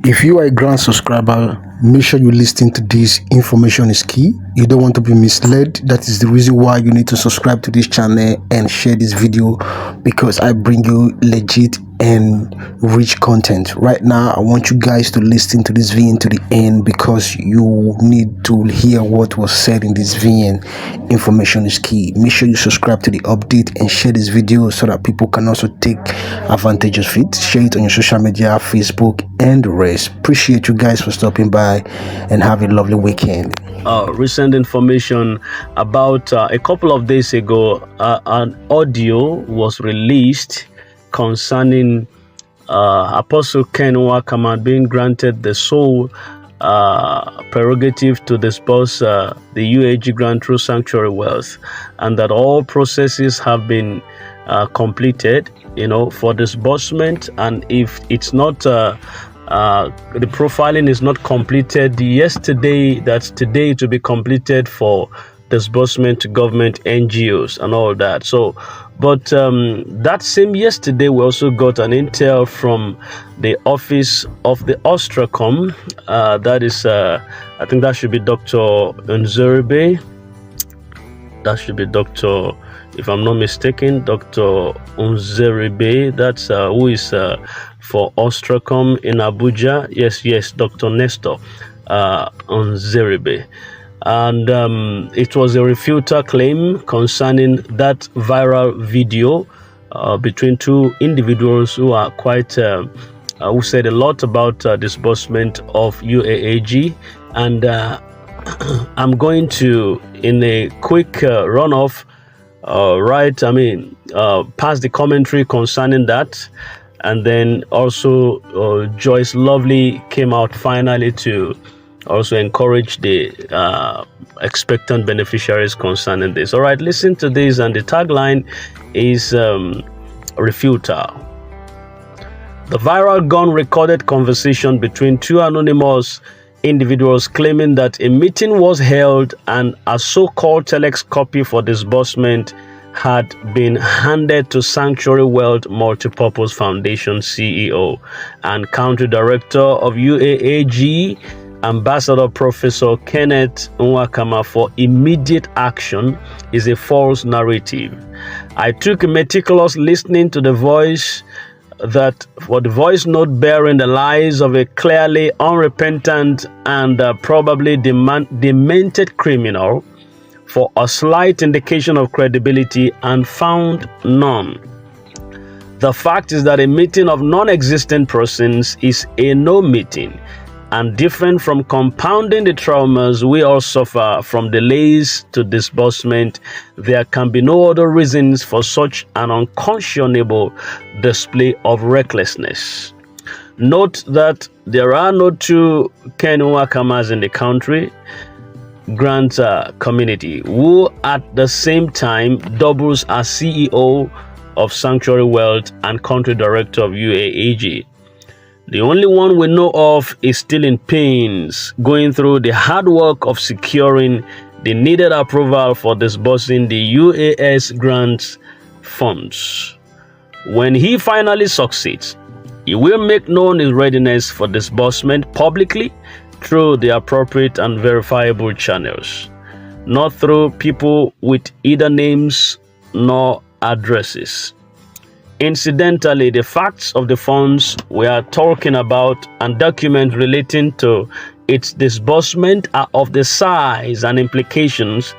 If you are a grand subscriber, make sure you listen to this. Information is key. You don't want to be misled. That is the reason why you need to subscribe to this channel and share this video, because I bring you legit and rich content. Right now, I want you guys to listen to this VN to the end, because you need to hear what was said in this VN. Information is key. Make sure you subscribe to the update and share this video so that people can also take advantage of it. Share it on your social media, Facebook and the rest. Appreciate you guys for stopping by and have a lovely weekend. Recent information about a couple of days ago, an audio was released concerning Apostle Ken Nwakama being granted the sole prerogative to disburse the UAAG grant through sanctuary wealth, and that all processes have been completed, for disbursement. And if it's not the profiling is not completed yesterday, that's today to be completed for disbursement to government NGOs and all that. So but that same yesterday, we also got an intel from the office of the Ostracom. That is I think that should be Dr. Nzeribe. That should be Dr. if I'm not mistaken, Dr. Nzeribe. That's who is for Ostracom in Abuja. Yes, Dr. Nestor Nzeribe. And it was a refuter claim concerning that viral video between two individuals who are quite who said a lot about disbursement of UAAG. And I'm going to, in a quick runoff, pass the commentary concerning that. And then also Joyce Lovely came out finally to also encourage the expectant beneficiaries concerning this. All right, listen to this, and the tagline is refuter. The viral gun recorded conversation between two anonymous individuals claiming that a meeting was held and a so-called telex copy for disbursement had been handed to Sanctuary Wealth Multipurpose Foundation CEO and Country Director of UAAG, Ambassador Professor Kenneth Nwakama, for immediate action is a false narrative. I took meticulous listening to the voice note bearing the lies of a clearly unrepentant and probably demented criminal for a slight indication of credibility, and found none. The fact is that a meeting of non-existent persons is a no meeting, and different from compounding the traumas we all suffer from delays to disbursement, there can be no other reasons for such an unconscionable display of recklessness. Note that there are no two Ken Nwakamas in the country grant community who at the same time doubles as CEO of Sanctuary Wealth and Country Director of UAAG. The only one we know of is still in pains, going through the hard work of securing the needed approval for disbursing the UAS grant funds. When he finally succeeds, he will make known his readiness for disbursement publicly through the appropriate and verifiable channels, not through people with either names nor addresses. Incidentally, the facts of the funds we are talking about and documents relating to its disbursement are of the size and implications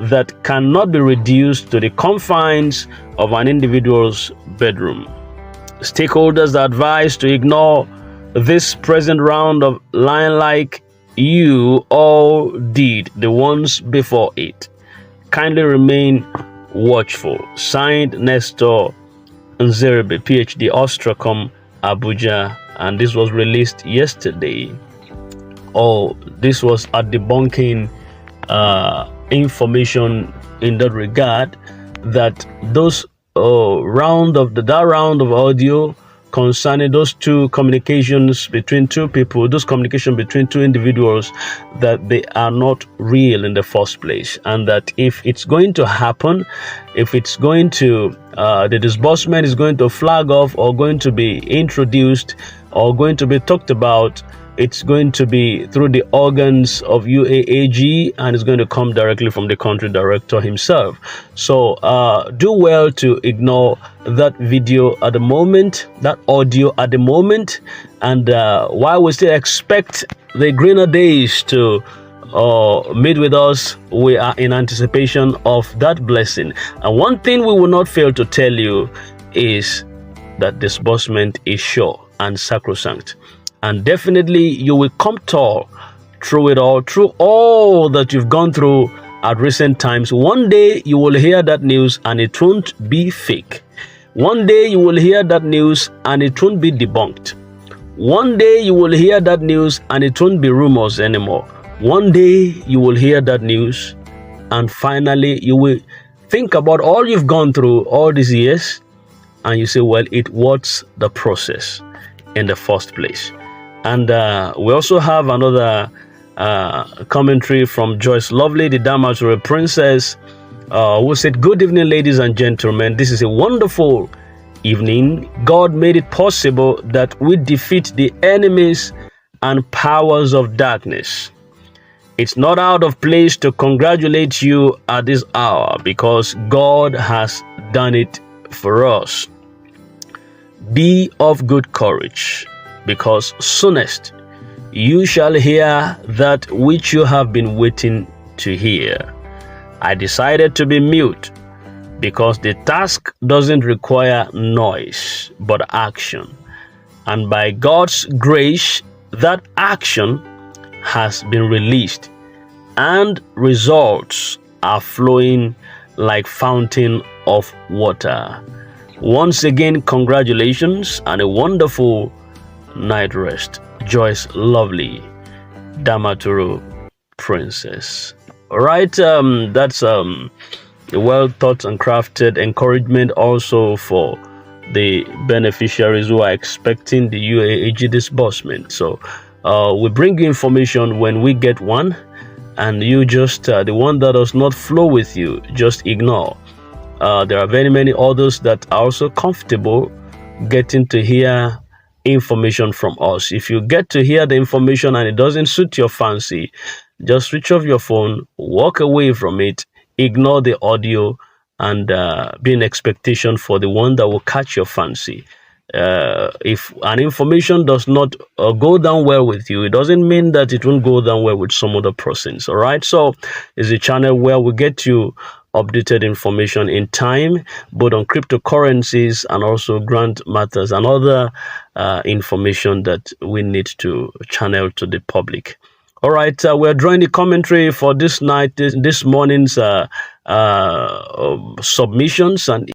that cannot be reduced to the confines of an individual's bedroom. Stakeholders are advised to ignore this present round of lying like you all did the ones before it. Kindly remain watchful. Signed, Nestor Nzeribe, PhD, Ostracom, Abuja, and this was released yesterday. This was a debunking information in that regard, that those round of audio concerning those two communications between two people, those communication between two individuals, that they are not real in the first place, and that if it's going to happen, if it's going to the disbursement is going to flag off or going to be introduced or going to be talked about, it's going to be through the organs of UAAG, and it's going to come directly from the country director himself. So do well to ignore that video at the moment, that audio at the moment, and while we still expect the greener days to meet with us, we are in anticipation of that blessing. And one thing we will not fail to tell you is that disbursement is sure and sacrosanct, and definitely you will come tall through it all, through all that you've gone through at recent times. One day you will hear that news and it won't be fake. One day you will hear that news and it won't be debunked. One day you will hear that news and it won't be rumors anymore. One day you will hear that news and finally you will think about all you've gone through all these years and you say, well, it was the process in the first place. And we also have another commentary from Joyce Lovely, the Damaturu Princess, who said, good evening, ladies and gentlemen. This is a wonderful evening. God made it possible that we defeat the enemies and powers of darkness. It's not out of place to congratulate you at this hour because God has done it for us. Be of good courage, because soonest you shall hear that which you have been waiting to hear. I decided to be mute because the task doesn't require noise but action. And by God's grace, that action has been released and results are flowing like fountain of water. Once again, congratulations and a wonderful night rest. Joyce Lovely, Damaturu Princess. All right, that's a well thought and crafted encouragement also for the beneficiaries who are expecting the UAAG disbursement. So we bring you information when we get one, and you just the one that does not flow with you, just ignore. There are very many others that are also comfortable getting to hear information from us. If you get to hear the information and it doesn't suit your fancy, just switch off your phone, walk away from it, ignore the audio, and be in expectation for the one that will catch your fancy. If an information does not go down well with you, it doesn't mean that it won't go down well with some other persons. All right, so it's a channel where we get you updated information in time, both on cryptocurrencies and also grant matters and other information that we need to channel to the public. All right, we're drawing the commentary for this night, this morning's submissions and